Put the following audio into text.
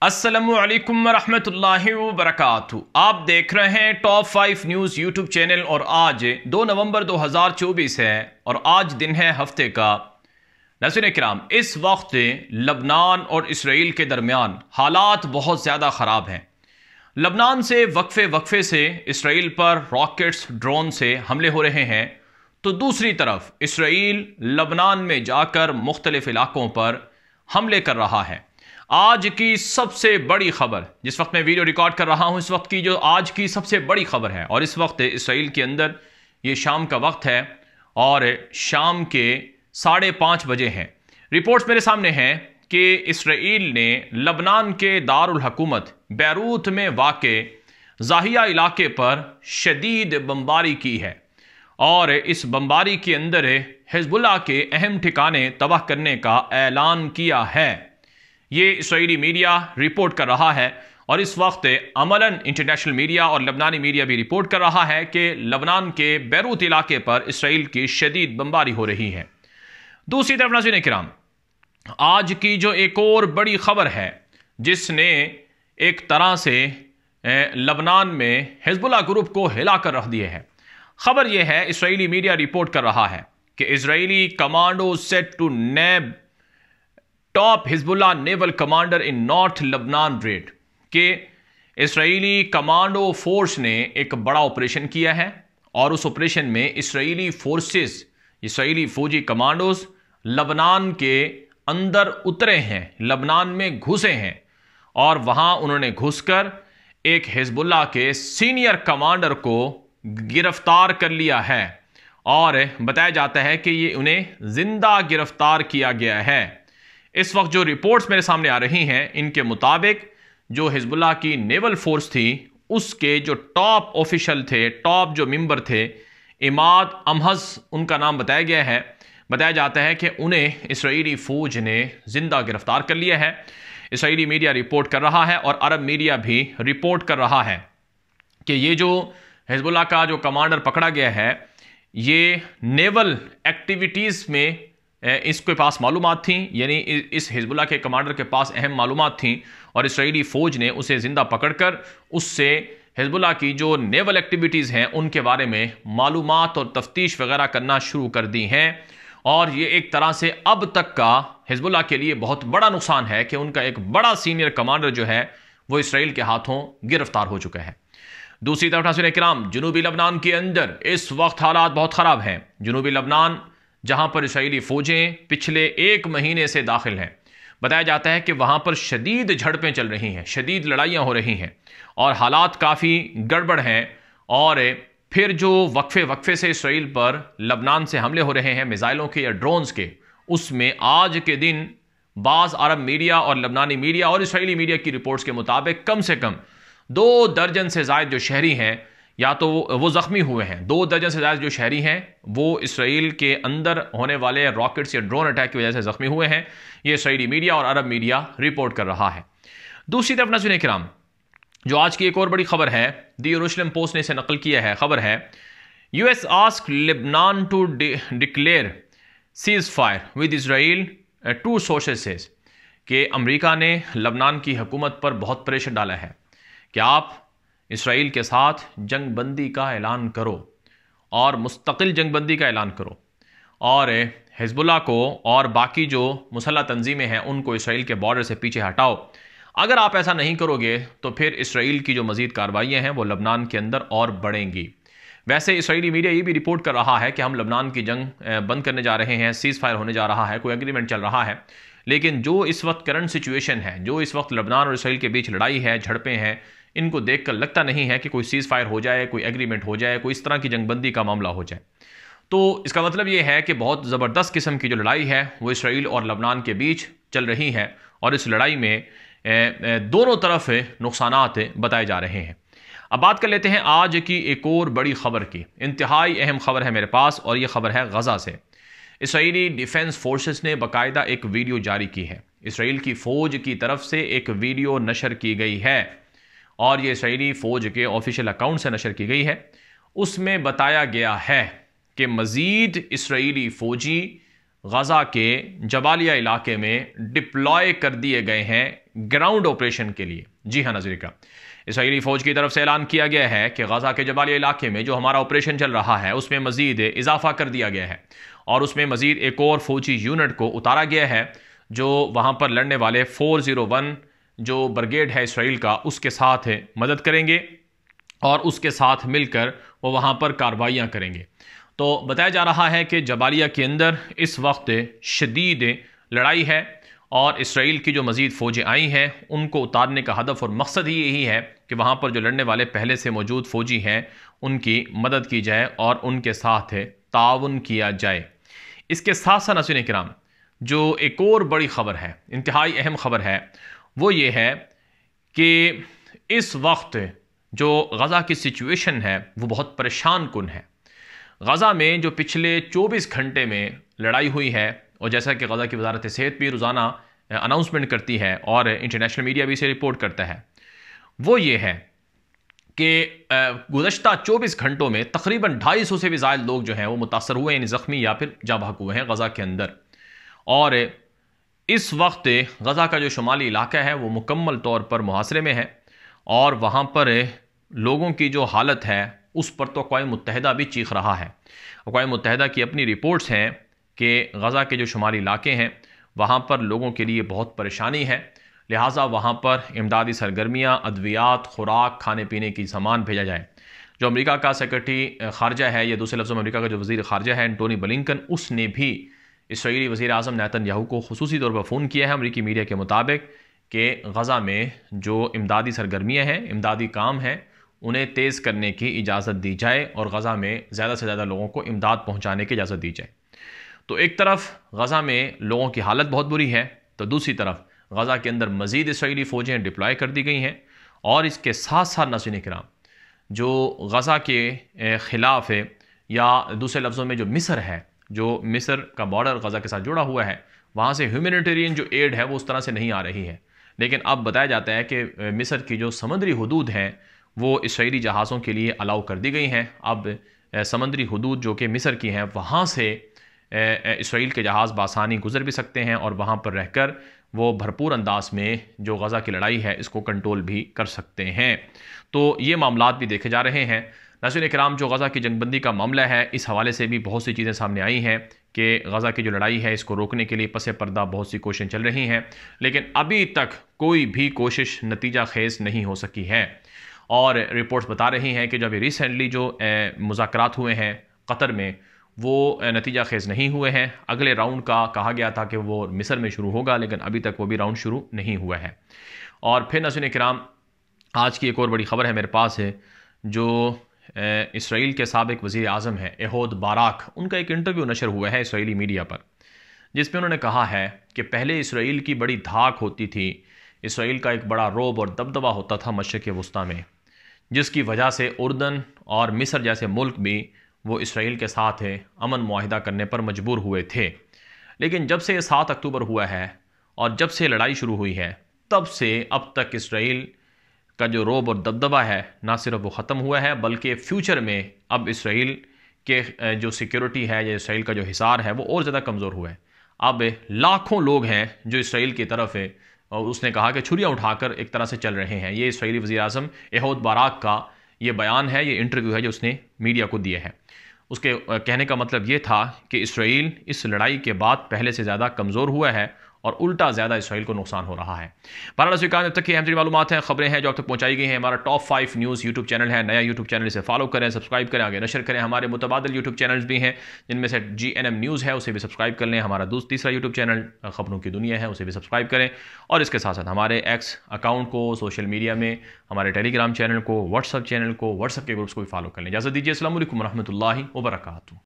अस्सलामुअलैकुम वरहमतुल्लाहि वबरकातुहू। आप देख रहे हैं टॉप 5 न्यूज़ यूट्यूब चैनल और आज 2 नवंबर 2024 है और आज दिन है हफ्ते का। नाज़रीन किराम, इस वक्त लबनान और इसराइल के दरमियान हालात बहुत ज़्यादा ख़राब हैं। लबनान से वक्फे से इसराइल पर रॉकेट्स ड्रोन से हमले हो रहे हैं, तो दूसरी तरफ इसराइल लबनान में जाकर मुख्तलिफ इलाकों पर हमले कर रहा है। आज की सबसे बड़ी खबर, जिस वक्त मैं वीडियो रिकॉर्ड कर रहा हूं, इस वक्त की जो आज की सबसे बड़ी खबर है, और इस वक्त इसराइल के अंदर ये शाम का वक्त है और शाम के 5:30 बजे हैं। रिपोर्ट्स मेरे सामने हैं कि इसराइल ने लबनान के दारुल हुकूमत बैरूत में वाक़े ज़ाहिया इलाके पर शदीद बमबारी की है और इस बमबारी के अंदर हिज़्बुल्लाह के अहम ठिकाने तबाह करने का ऐलान किया है। ये इसराइली मीडिया रिपोर्ट कर रहा है और इस वक्त अमलन इंटरनेशनल मीडिया और लबनानी मीडिया भी रिपोर्ट कर रहा है कि लबनान के बैरूत इलाके पर इसराइल की शदीद बमबारी हो रही है। दूसरी तरफ नाज़रीन किराम, आज की जो एक और बड़ी खबर है जिसने एक तरह से लबनान में हिज़्बुल्लाह ग्रुप को हिलाकर रख दिए है। खबर यह है, इसराइली मीडिया रिपोर्ट कर रहा है कि Israeli commando set to nab top Hezbollah naval commander in north Lebanon raid के इसराइली कमांडो फोर्स ने एक बड़ा ऑपरेशन किया है और उस ऑपरेशन में इसराइली फोर्सेस, इसराइली फौजी कमांडोज लबनान के अंदर उतरे हैं, लबनान में घुसे हैं और वहां उन्होंने घुसकर एक हिज़्बुल्लाह के सीनियर कमांडर को गिरफ्तार कर लिया है और बताया जाता है कि ये उन्हें जिंदा गिरफ्तार किया गया है। इस वक्त जो रिपोर्ट्स मेरे सामने आ रही हैं, इनके मुताबिक जो हिज़्बुल्लाह की नेवल फोर्स थी उसके जो टॉप ऑफिशियल थे, टॉप जो मेंबर थे, इमाद अमहज उनका नाम बताया गया है। बताया जाता है कि उन्हें इसराइली फ़ौज ने ज़िंदा गिरफ्तार कर लिया है। इसराइली मीडिया रिपोर्ट कर रहा है और अरब मीडिया भी रिपोर्ट कर रहा है कि ये जो हिज़्बुल्लाह का जो कमांडर पकड़ा गया है, ये नेवल एक्टिविटीज़ में इसके पास मालूमात थी, यानी इस हिज़्बुल्लाह के कमांडर के पास अहम मालूमात थी और इसराइली फ़ौज ने उसे ज़िंदा पकड़कर उससे हिज़्बुल्लाह की जो नेवल एक्टिविटीज़ हैं उनके बारे में मालूमात और तफ्तीश वगैरह करना शुरू कर दी हैं। और ये एक तरह से अब तक का हिज़्बुल्लाह के लिए बहुत बड़ा नुकसान है कि उनका एक बड़ा सीनियर कमांडर जो है वो इसराइल के हाथों गिरफ्तार हो चुका है। दूसरी तरफ नाज़रीन किराम, जनूबी लबनान के अंदर इस वक्त हालात बहुत ख़राब हैं। जनूबी लबनान जहां पर इसराइली फ़ौजें पिछले 1 महीने से दाखिल हैं, बताया जाता है कि वहां पर शदीद झड़पें चल रही हैं, शदीद लड़ाइयां हो रही हैं और हालात काफ़ी गड़बड़ हैं। और फिर जो वक्फे से इसराइल पर लबनान से हमले हो रहे हैं मिसाइलों के या ड्रोन्स के, उसमें आज के दिन बाज़ अरब मीडिया और लबनानी मीडिया और इसराइली मीडिया की रिपोर्ट्स के मुताबिक कम से कम 2 दर्जन से ज़ायद जो शहरी हैं या तो वो ज़ख्मी हुए हैं। 2 दर्जन से ज़्यादा जो शहरी हैं वो इसराइल के अंदर होने वाले रॉकेट्स या ड्रोन अटैक की वजह से ज़ख्मी हुए हैं। ये इसराइली मीडिया और अरब मीडिया रिपोर्ट कर रहा है। दूसरी तरफ नाज़रीन किराम, जो आज की एक और बड़ी खबर है, द यरूशलेम पोस्ट ने इसे नकल किया है। खबर है, US ask Lebanon to declare ceasefire with Israel, two sources कि अमरीका ने लबनान की हुकूमत पर बहुत प्रेशर डाला है कि आप इसराइल के साथ जंगबंदी का ऐलान करो और मुस्तकिल जंगबंदी का ऐलान करो और हिज़्बुल्लाह को और बाकी जो मुसल्लह तंजीमें हैं उनको इसराइल के बॉर्डर से पीछे हटाओ। अगर आप ऐसा नहीं करोगे तो फिर इसराइल की जो मज़ीद कार्रवाइयाँ हैं वो लबनान के अंदर और बढ़ेंगी। वैसे इसराइली मीडिया ये भी रिपोर्ट कर रहा है कि हम लबनान की जंग बंद करने जा रहे हैं, सीज़ फायर होने जा रहा है, कोई एग्रीमेंट चल रहा है। लेकिन जो इस वक्त करंट सिचुएशन है, जो इस वक्त लबनान और इसराइल के बीच लड़ाई है, झड़पें हैं, इनको देखकर लगता नहीं है कि कोई सीज़ फायर हो जाए, कोई एग्रीमेंट हो जाए, कोई इस तरह की जंगबंदी का मामला हो जाए। तो इसका मतलब ये है कि बहुत ज़बरदस्त किस्म की जो लड़ाई है वो इसराइल और लबनान के बीच चल रही है और इस लड़ाई में दोनों तरफ नुकसानात बताए जा रहे हैं। अब बात कर लेते हैं आज की एक और बड़ी खबर की। इंतहाई अहम खबर है मेरे पास और ये खबर है गज़ा से। इसराइली डिफेंस फोर्सेस ने बाकायदा एक वीडियो जारी की है। इसराइल की फ़ौज की तरफ से एक वीडियो नशर की गई है और ये इसराइली फ़ौज के ऑफिशियल अकाउंट से नशर की गई है। उसमें बताया गया है कि मज़ीद इसराइली फ़ौजी गज़ा के जबालिया इलाके में डिप्लॉय कर दिए गए हैं ग्राउंड ऑपरेशन के लिए। जी हाँ नाज़रीन, इसराइली फ़ौज की तरफ से ऐलान किया गया है कि गज़ा के जबालिया इलाके में जो हमारा ऑपरेशन चल रहा है उसमें मज़ीद इजाफा कर दिया गया है और उसमें मज़ीद एक और फौजी यूनिट को उतारा गया है जो वहाँ पर लड़ने वाले 401 जो ब्रिगेड है इसराइल का उसके साथ मदद करेंगे और उसके साथ मिलकर वो वहाँ पर कार्रवाइयाँ करेंगे। तो बताया जा रहा है कि जबालिया के अंदर इस वक्त शदीद लड़ाई है और इसराइल की जो मज़ीद फ़ौजें आई हैं उनको उतारने का हदफ और मकसद ही यही है कि वहाँ पर जो लड़ने वाले पहले से मौजूद फ़ौजी हैं उनकी मदद की जाए और उनके साथ ताउन किया जाए। इसके साथ साथ नाज़रीन किराम, जो एक और बड़ी ख़बर है, इंतहाई अहम ख़बर है, वो ये है कि इस वक्त जो गज़ा की सिचुएशन है वो बहुत परेशान कुन है। गज़ा में जो पिछले 24 घंटे में लड़ाई हुई है और जैसा कि गज़ा की वजारत सेहत भी रोज़ाना अनाउंसमेंट करती है और इंटरनेशनल मीडिया भी इसे रिपोर्ट करता है, वो ये है कि गुज़श्ता 24 घंटों में तकरीबन 250 से भी ज़्यादा लोग जो हैं वो मुतासर हुए, यानी ज़ख्मी या फिर जा भाग हुए हैं गज़ा के अंदर। और इस वक्त गज़ा का जो शुमाली इलाका है वो मुकम्मल तौर पर मुहासरे में है और वहाँ पर लोगों की जो हालत है उस पर तो अक़वाम मुत्तहिदा भी चीख रहा है। अक़वाम मुत्तहिदा की अपनी रिपोर्ट्स हैं कि गज़ा के जो शुमाली इलाके हैं वहाँ पर लोगों के लिए बहुत परेशानी है, लिहाजा वहाँ पर इमदादी सरगर्मियाँ, अद्वियात, खुराक, खाने पीने की सामान भेजा जाए। जो अमेरिका का सेक्रेटरी ख़ारजा है या दूसरे लफ्ज़ों में अमेरिका का जो वज़ीर ख़ारजा है एंटोनी ब्लिंकन, उसने भी इसराइली वज़ीर आज़म नेतन्याहू को खुसूसी तौर पर फ़ोन किया है अमरीकी मीडिया के मुताबिक कि गज़ा में जो इमदादी सरगर्मियाँ हैं, इमदादी काम हैं, उन्हें तेज़ करने की इजाज़त दी जाए और गज़ा में ज़्यादा से ज़्यादा लोगों को इमदाद पहुँचाने की इजाज़त दी जाए। तो एक तरफ गज़ा में लोगों की हालत बहुत बुरी है, तो दूसरी तरफ गज़ा के अंदर मज़ीद इसराइली फ़ौजें डिप्लॉय कर दी गई हैं और इसके साथ साथ नाज़रीन किराम, जो गज़ा के ख़िलाफ़ है या दूसरे लफ्ज़ों में जो मिस्र है, जो मिस्र का बॉर्डर गज़ा के साथ जुड़ा हुआ है, वहाँ से ह्यूमैनिटेरियन जो एड है वो उस तरह से नहीं आ रही है। लेकिन अब बताया जाता है कि मिस्र की जो समुद्री हदूद हैं वो इसराइली जहाज़ों के लिए अलाउ कर दी गई हैं। अब समुद्री हदूद जो कि मिस्र की हैं वहाँ से इसराइल के जहाज़ बासानी गुजर भी सकते हैं और वहाँ पर रहकर वो भरपूर अंदाज में जो गज़ा की लड़ाई है इसको कंट्रोल भी कर सकते हैं। तो ये मामलात भी देखे जा रहे हैं। नाज़रीन इकराम, जो गज़ा की जंगबंदी का मामला है इस हवाले से भी बहुत सी चीज़ें सामने आई हैं कि गज़ा की जो लड़ाई है इसको रोकने के लिए पसे पर्दा बहुत सी कोशिशें चल रही हैं, लेकिन अभी तक कोई भी कोशिश नतीजा खेज नहीं हो सकी है। और रिपोर्ट्स बता रही हैं कि जब रिसेंटली जो मुज़ाकरात हुए हैं कतर में वो नतीजा खेज नहीं हुए हैं। अगले राउंड का कहा गया था कि वो मिस्र में शुरू होगा, लेकिन अभी तक वो भी राउंड शुरू नहीं हुआ है। और फिर नाज़रीन किराम, आज की एक और बड़ी ख़बर है मेरे पास है, जो इसराइल के साबिक़ वज़ीर आज़म है एहोद बाराक, उनका एक इंटरव्यू नशर हुआ है इसराइली मीडिया पर, जिसमें उन्होंने कहा है कि पहले इसराइल की बड़ी धाक होती थी, इसराइल का एक बड़ा रोब और दबदबा होता था मशरिक़ वस्ता में, जिसकी वजह से उर्दन और मिस्र जैसे मुल्क भी वो इसराइल के साथ अमन मुआहिदा करने पर मजबूर हुए थे। लेकिन जब से 7 अक्टूबर हुआ है और जब से लड़ाई शुरू हुई है तब से अब तक इसराइल का जो रोब और दबदबा है ना सिर्फ वो ख़त्म हुआ है, बल्कि फ्यूचर में अब इसराइल के जो सिक्योरिटी है या इसराइल का जो हिसार है वो और ज़्यादा कमज़ोर हुआ है। अब लाखों लोग हैं जो इसराइल की तरफ है और उसने कहा कि छुरियाँ उठाकर एक तरह से चल रहे हैं। ये इसराइली वज़ीर आज़म एहोद बाराक का ये बयान है, ये इंटरव्यू है जो उसने मीडिया को दिया है। उसके कहने का मतलब ये था कि इसराइल इस लड़ाई के बाद पहले से ज़्यादा कमज़ोर हुआ है और उल्टा ज़्यादा इसराइल को नुकसान हो रहा है। बहरहाल स्वीकार अब तक की अहम मालूमात हैं, खबरें हैं जो अब तक पहुँचाई गई हैं। हमारा टॉप 5 न्यूज़ यूट्यूब चैनल है, नया यूट्यूब चैनल, इसे फॉलो करें, सब्सक्राइब करें, आगे नशर करें। हमारे मुतबादिल यूट्यूब चैनल्स भी हैं जिनमें से GNM न्यूज़ है, उसे भी सब्सक्राइब कर लें। हमारा तीसरा यूट्यूब चैनल खबरों की दुनिया है, उसे भी सब्सक्राइब करें। और इसके साथ साथ हमारे एक्स अकाउंट को, सोशल मीडिया में हमारे टेलीग्राम चैनल को, व्हाट्सअप चैनल को, व्हाट्सअप के ग्रुप्स को भी फॉलो कर लें। इजाज़त दीजिए, अस्सलाम वालेकुम रहमतुल्लाहि व बरकातुहू।